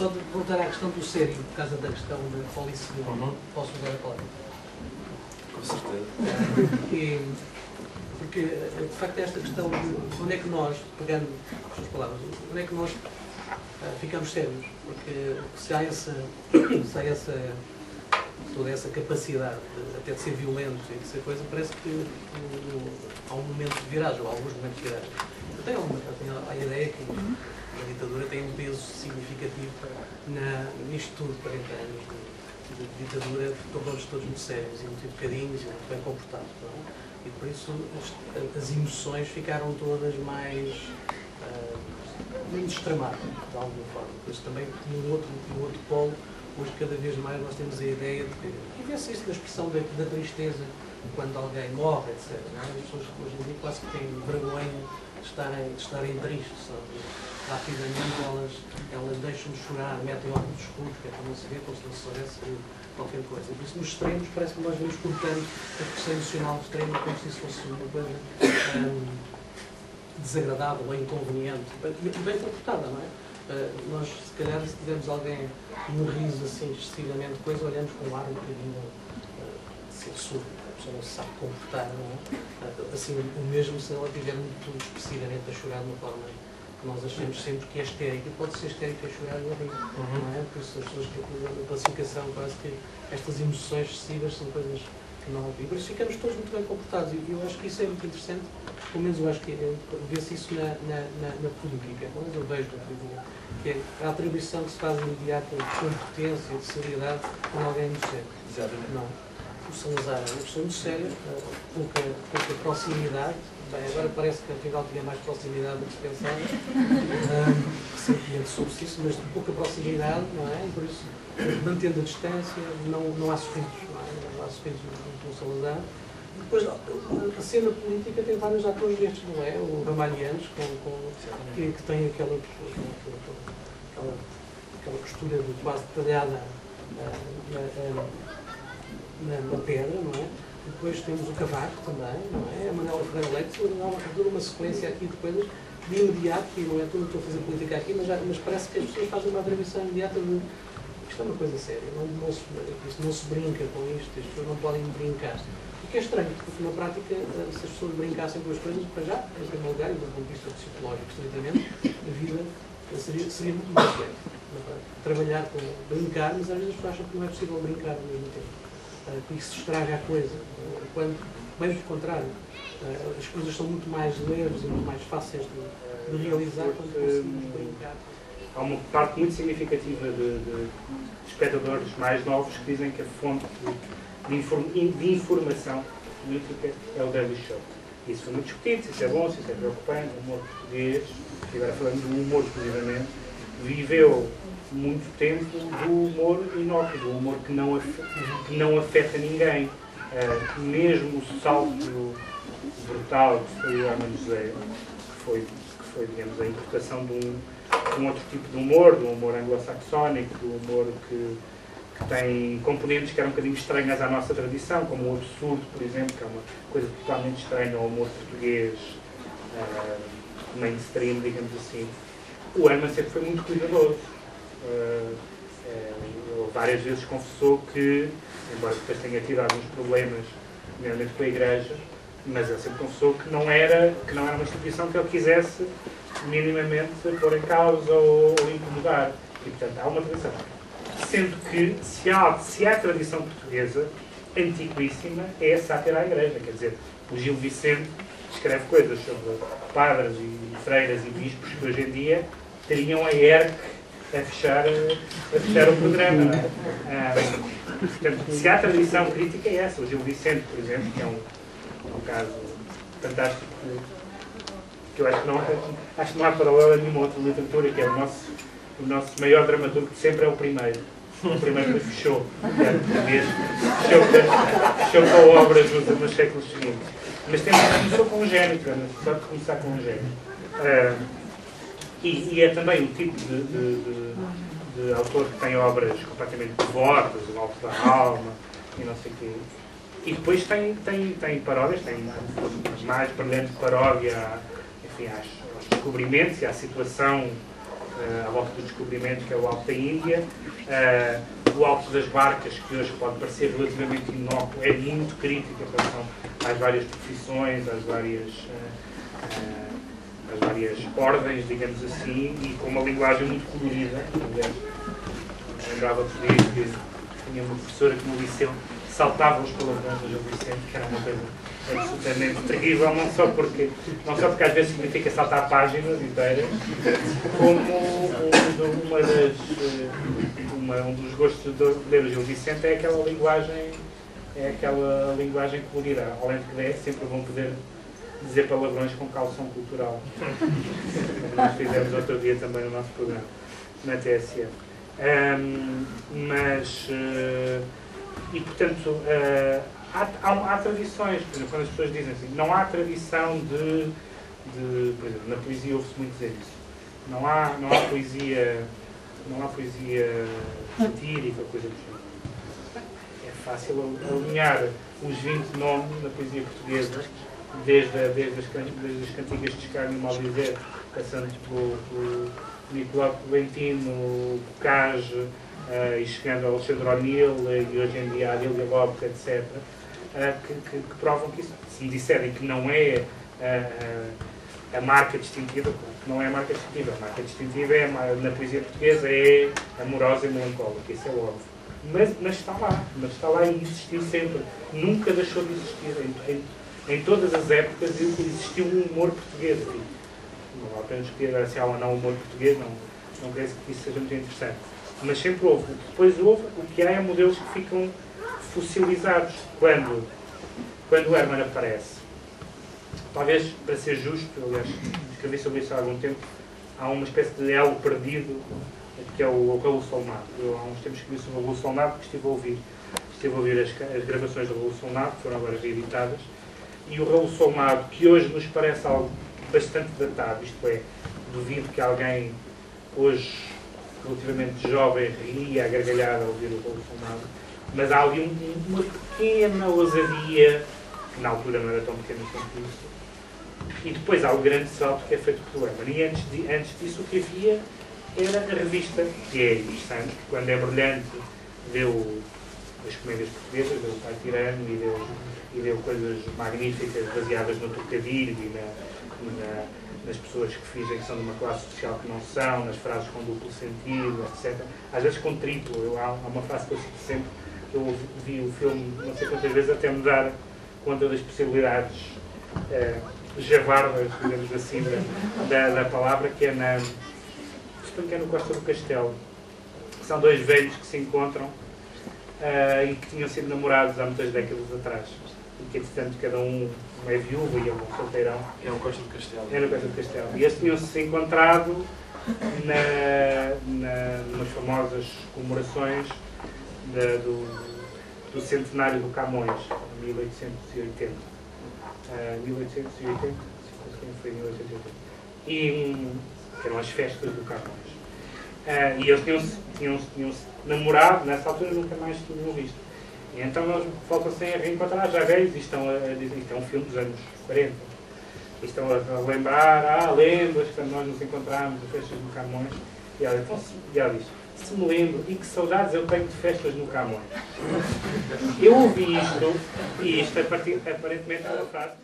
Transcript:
só de voltar à questão do sério, por causa da questão do polissemia. Posso usar a palavra? Com certeza. Porque, de facto, esta questão de onde é que nós, pegando as suas palavras, onde é que nós ficamos sérios? Porque se há toda essa capacidade até de ser violento e de ser coisa, parece que há um momento de viragem, ou há alguns momentos de viragem. Eu tenho a ideia que a ditadura tem um peso significativo nisto tudo, 40 anos de ditadura, tornou-nos todos muito sérios e muito educadinhos e muito bem comportados. Não é? E por isso as emoções ficaram todas mais menos extremadas, de alguma forma. Por isso também no outro polo, hoje cada vez mais nós temos a ideia de que, e vê-se isso na expressão da tristeza quando alguém morre, etc. Não é? As pessoas hoje em dia quase que têm vergonha de estarem tristes, sabe? Rapidamente elas deixam de chorar, metem óculos escuros, que é para não se ver, como se não se soubesse qualquer coisa. Por isso, nos extremos, parece que nós vamos cortando a pressão emocional extrema como se isso fosse uma coisa desagradável ou inconveniente, bem comportada, não é? Nós, se calhar, se tivermos alguém no riso assim, excessivamente coisa, olhamos com um ar um bocadinho de ser surdo, a pessoa não se sabe comportar, não é? Assim, o mesmo se ela estiver muito expressivamente a chorar de uma forma que nós achamos sempre que é histérica, pode ser histérica a chorar e a rir, não é? Por isso as pessoas que na classificação parece que estas emoções excessivas são coisas que não havia. Por isso ficamos todos muito bem comportados e eu acho que isso é muito interessante, pelo menos eu acho que vê-se isso na política, pelo menos eu vejo na política, que é a atribuição que se faz imediata de competência e de seriedade com alguém muito sério. Exatamente. Não. O Salazar é uma pessoa muito séria, pouca proximidade. Bem, agora parece que afinal tinha mais proximidade do que se pensava, recentemente soube-se isso, mas de pouca proximidade, não é? E por isso, mantendo a distância, não há sorrisos, não há sorrisos no Salazar. Depois, a cena política tem vários atores destes, não é? O Ramalhianos, que tem aquela postura de quase detalhada na pedra, não é? Depois temos o Cavaco também, não é? A Manuela Ferreira Leite, toda uma sequência aqui de coisas de imediato, que não é tudo, estou a fazer política aqui, mas parece que as pessoas fazem uma atribuição imediata de isto é uma coisa séria, não se brinca com isto, as pessoas não podem brincar. O que é estranho, porque na prática, se as pessoas brincassem com as coisas, para já, em primeiro lugar, e do ponto de vista psicológico, estritamente, a vida seria muito mais séria. Trabalhar com brincar, mas às vezes as pessoas acham que não é possível brincar ao mesmo tempo. Que isso estraga a coisa, quando, bem pelo contrário, as coisas são muito mais leves e muito mais fáceis de realizar quando conseguimos brincar. Há uma parte muito significativa de espectadores mais novos que dizem que a fonte de informação política é o Daily Show. Isso foi muito discutido, se isso é bom, se isso é preocupante. O humor português, e agora falando do humor exclusivamente, viveu muito tempo do humor inócuo, do humor que não afeta ninguém. Mesmo o salto brutal que foi o Hermano José, que foi, digamos, a importação de um outro tipo de humor, do humor anglo-saxónico, do humor que tem componentes que eram um bocadinho estranhas à nossa tradição, como o absurdo, por exemplo, que é uma coisa totalmente estranha ao humor português mainstream, digamos assim. O Hermano sempre foi muito cuidadoso. Ele várias vezes confessou que, embora depois tenha tido alguns problemas, nomeadamente com a Igreja, mas ele sempre confessou que não era uma instituição que ele quisesse minimamente pôr em causa ou incomodar. E, portanto, há uma tradição. Sendo que, se há tradição portuguesa antiquíssima, é a sátira à Igreja. Quer dizer, o Gil Vicente escreve coisas sobre padres e freiras e bispos que hoje em dia teriam a ERC a fechar o programa. Não é? Portanto, se há tradição crítica é essa. O Gil Vicente, por exemplo, que é um caso fantástico, que eu acho que não há paralelo a nenhuma outra literatura, que é o nosso maior dramaturgo, que sempre é o primeiro. O primeiro que fechou. Fechou com obras nos séculos seguintes. Mas começou com um gênio, pode começar com um gênio. E é também um tipo de autor que tem obras completamente devotas, o Alto da Alma, e não sei o quê. E depois tem paródias, tem a mais brilhante paródia, enfim, aos descobrimentos e à situação à volta dos descobrimentos, que é o Alto da Índia. O Alto das Barcas, que hoje pode parecer relativamente inócuo, é muito crítico em relação às várias profissões, às várias ordens, digamos assim, e com uma linguagem muito colorida. Aliás, lembrava outro dia que tinha uma professora que no liceu saltava os palavrões do Gil Vicente, que era uma coisa absolutamente terrível, não só porque às vezes significa saltar páginas inteiras, como um dos gostos de ler o Gil Vicente é aquela linguagem colorida, além de que é sempre bom poder dizer palavrões com calção cultural. Nós fizemos outro dia também no nosso programa, na TSF. E portanto, há tradições, por exemplo, quando as pessoas dizem assim, não há tradição por exemplo, na poesia ouve-se muito dizer isso. Não há poesia satírica, coisa do género. É fácil alinhar os 20 nomes na poesia portuguesa, desde as cantigas de Escárnio e Maldizer, passando por Nicolau Tolentino, o Bocage, e chegando ao Alexandre O'Neill e hoje em dia a Adília Lopes, etc., que provam que isso, se me disserem que não é a marca distintiva, não é a marca distintiva. A marca distintiva na poesia portuguesa é amorosa e melancólica, isso é óbvio. Mas está lá e existiu sempre. Nunca deixou de existir. Em todas as épocas existiu um humor português. Não apenas que se há ou não humor português, não penso que isso seja muito interessante. Mas sempre houve. Depois houve, o que há é modelos que ficam fossilizados quando o Herman aparece. Talvez, para ser justo, aliás, escrevi sobre isso há algum tempo, há uma espécie de elo perdido, que é o Raul Solnado. Eu há uns tempos escrevi sobre o Raul Solnado, porque estive a ouvir as gravações do Raul Solnado, que foram agora reeditadas, e o Raul Solnado, que hoje nos parece algo bastante datado, isto é, duvido que alguém hoje, relativamente jovem, ria a gargalhar ao ouvir o Raul Solnado, mas há ali uma pequena ousadia, que na altura não era tão pequena quanto isso, e depois há o grande salto que é feito pelo Herman. E antes disso o que havia era a revista, que é interessante, que quando é brilhante deu as comédias portuguesas, deu o Pai Tirano e deu coisas magníficas baseadas no trocadilho e nas pessoas que fingem que são de uma classe social que não são, nas frases com duplo sentido, etc. Às vezes com triplo. Há uma frase que eu cito sempre, que eu vi o filme não sei quantas vezes até me dar conta das possibilidades javardas, digamos assim, da palavra, que é no Costa do Castelo. São dois velhos que se encontram e que tinham sido namorados há muitas décadas atrás. E que, entretanto, cada um é viúva e é um solteirão. É no Costa do Castelo. É no Costa do Castelo. E eles tinham-se encontrado nas famosas comemorações do centenário do Camões, 1880. 1880? Foi 1880. E eram as festas do Camões. E eles tinham-se namorado, nessa altura nunca mais tinham visto. E então eles voltam-se a reencontrar já velhos e estão a dizer, isto é um filme dos anos 40. E estão a lembrar, lembras quando nós nos encontramos nas festas do Camões? E ela diz, se me lembro, e que saudades eu tenho de festas no Camões. Eu ouvi isto, e isto aparentemente é uma frase